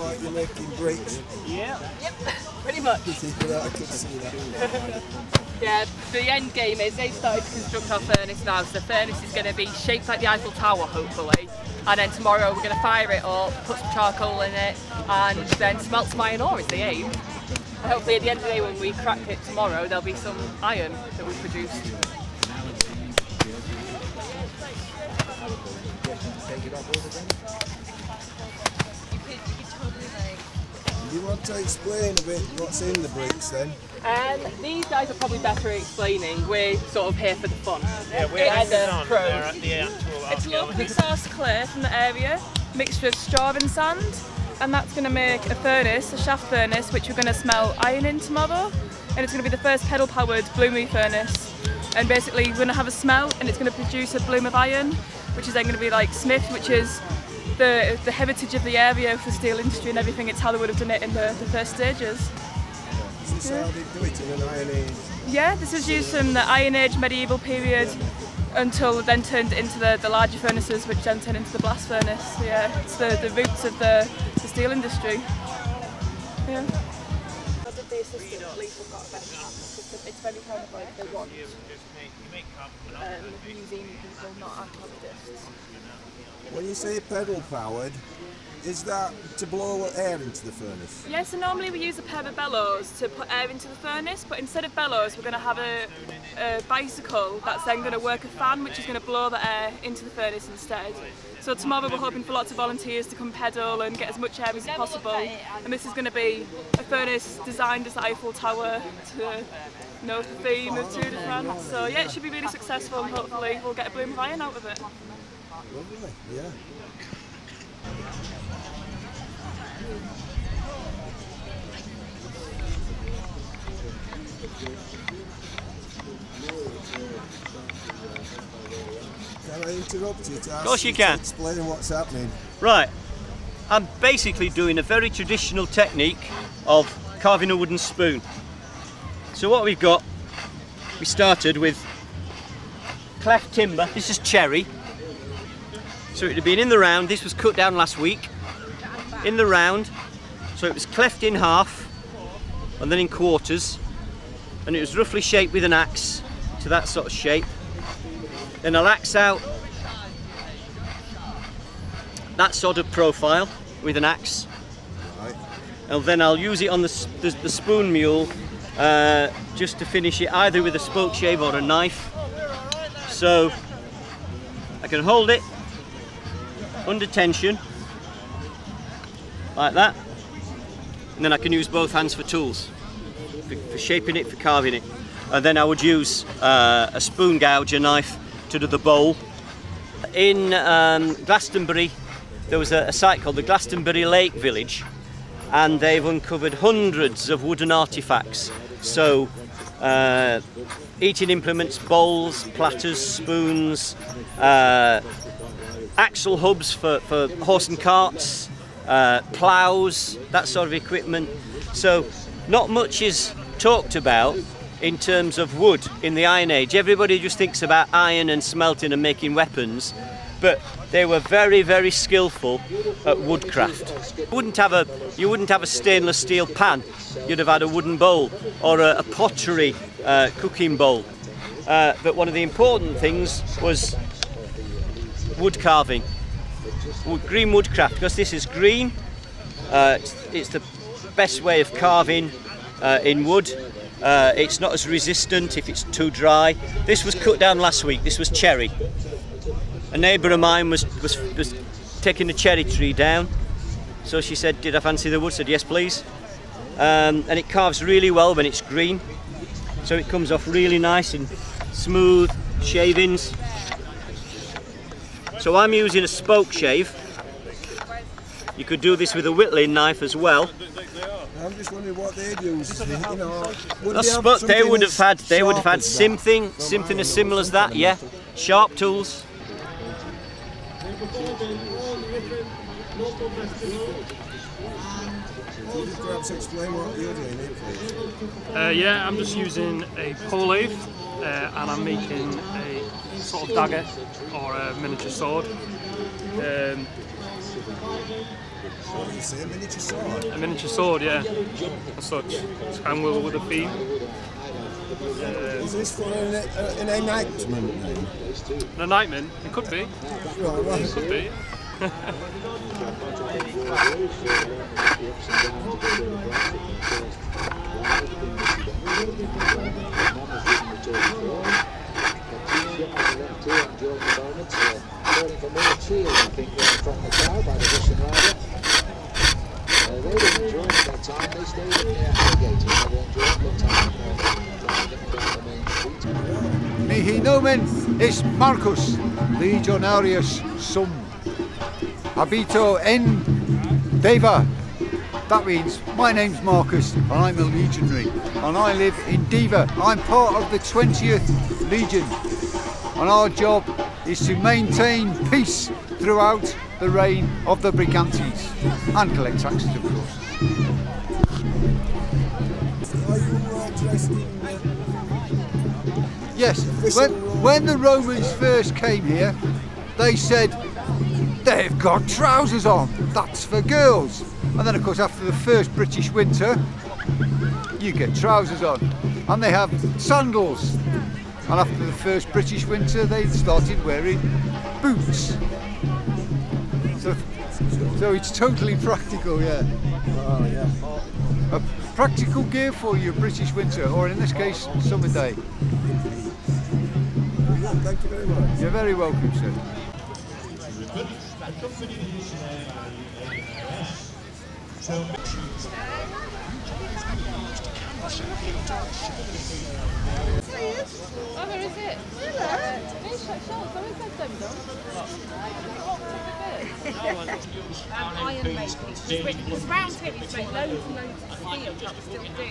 like you're making bricks. Yeah. Yep, pretty much. I could see that. Yeah, the end game is they've started to construct our furnace now, so the furnace is going to be shaped like the Eiffel Tower, hopefully. And then tomorrow we're going to fire it up, put some charcoal in it, and then smelt some iron ore is the aim. And hopefully at the end of the day when we crack it tomorrow, there'll be some iron that we've produced. Do you want to explain a bit what's in the bricks then? These guys are probably better at explaining. We're sort of here for the fun. Yeah, we're the pros. It's lovely source clay from the area, mixture of straw and sand, and that's going to make a furnace, a shaft furnace, which we're going to smelt iron in tomorrow. And it's going to be the first pedal-powered bloomery furnace. And basically we're going to have a smelt and it's going to produce a bloom of iron, which is then going to be like Smith, which is the heritage of the area for the steel industry and everything. It's how they would have done it in the first stages. Is this how they do it in an Iron Age? Yeah, this is used from the Iron Age medieval period until it then turned into the larger furnaces, which then turned into the blast furnace. So yeah, it's the roots of the steel industry. Yeah. How did the assistant police have got a better chance? It's very kind of like they want museum people, not archaeologists. When you say pedal powered, is that to blow air into the furnace? Yeah, so normally we use a pair of bellows to put air into the furnace, but instead of bellows we're going to have a bicycle that's then going to work a fan which is going to blow the air into the furnace instead. So tomorrow we're hoping for lots of volunteers to come pedal and get as much air as possible, and this is going to be a furnace designed as the Eiffel Tower to know the theme of Tour de France. So yeah, it should be really successful and hopefully we'll get a bloom of iron out of it. Lovely, yeah. Can I interrupt you to ask you to explain what's happening? Right, I'm basically doing a very traditional technique of carving a wooden spoon. So what we've got, we started with cleft timber. This is cherry. So it had been in the round. This was cut down last week in the round. So it was cleft in half and then in quarters, and it was roughly shaped with an axe to that sort of shape. Then I'll axe out that sort of profile with an axe, and then I'll use it on the spoon mule just to finish it, either with a spoke shave or a knife. So I can hold it under tension like that, and then I can use both hands for tools, for shaping it, for carving it. And then I would use a spoon gouger knife to do the bowl. In Glastonbury there was a site called the Glastonbury Lake Village, and they've uncovered hundreds of wooden artifacts. So eating implements, bowls, platters, spoons, axle hubs for horse and carts, ploughs, that sort of equipment. So not much is talked about in terms of wood in the Iron Age. Everybody just thinks about iron and smelting and making weapons, but they were very, very skillful at woodcraft. You wouldn't have a stainless steel pan. You'd have had a wooden bowl or a pottery cooking bowl. But one of the important things was wood carving, green woodcraft, because this is green. It's the best way of carving in wood. It's not as resistant if it's too dry. This was cut down last week. This was cherry. A neighbour of mine was taking a cherry tree down, so she said, "Did I fancy the wood?" I said, "Yes, please." And it carves really well when it's green, so it comes off really nice and smooth shavings. So I'm using a spoke shave. You could do this with a whittling knife as well. I'm just wondering what they'd use. You know, they would have had something as similar as that. Yeah, sharp tools. Could you perhaps explain what you're doing here, please? Yeah, I'm just using a pole lathe, and I'm making a sort of dagger or a miniature sword. What do you say, a miniature sword? A miniature sword, yeah, as such. Scanwheel with a theme. Is this for an enactment then? An enactment? It could be. Right. It could be. Mihi nomen es Marcus, legionarius sum. Habito en Deva. That means my name's Marcus and I'm a legionary and I live in Deva. I'm part of the 20th Legion and our job is to maintain peace throughout the reign of the Brigantes and collect taxes, of course. Are you dressed in... Yes, when the Romans first came here, they said, they've got trousers on, that's for girls. And then of course after the first British winter, you get trousers on. And they have sandals. And after the first British winter, they started wearing boots. So it's totally practical, yeah. Oh, yeah. A practical gear for your British winter, or in this case, summer day. Thank you very much. You're very welcome, sir. Oh, where is it? Iron making. Because round here we make loads and loads of steel that we still do.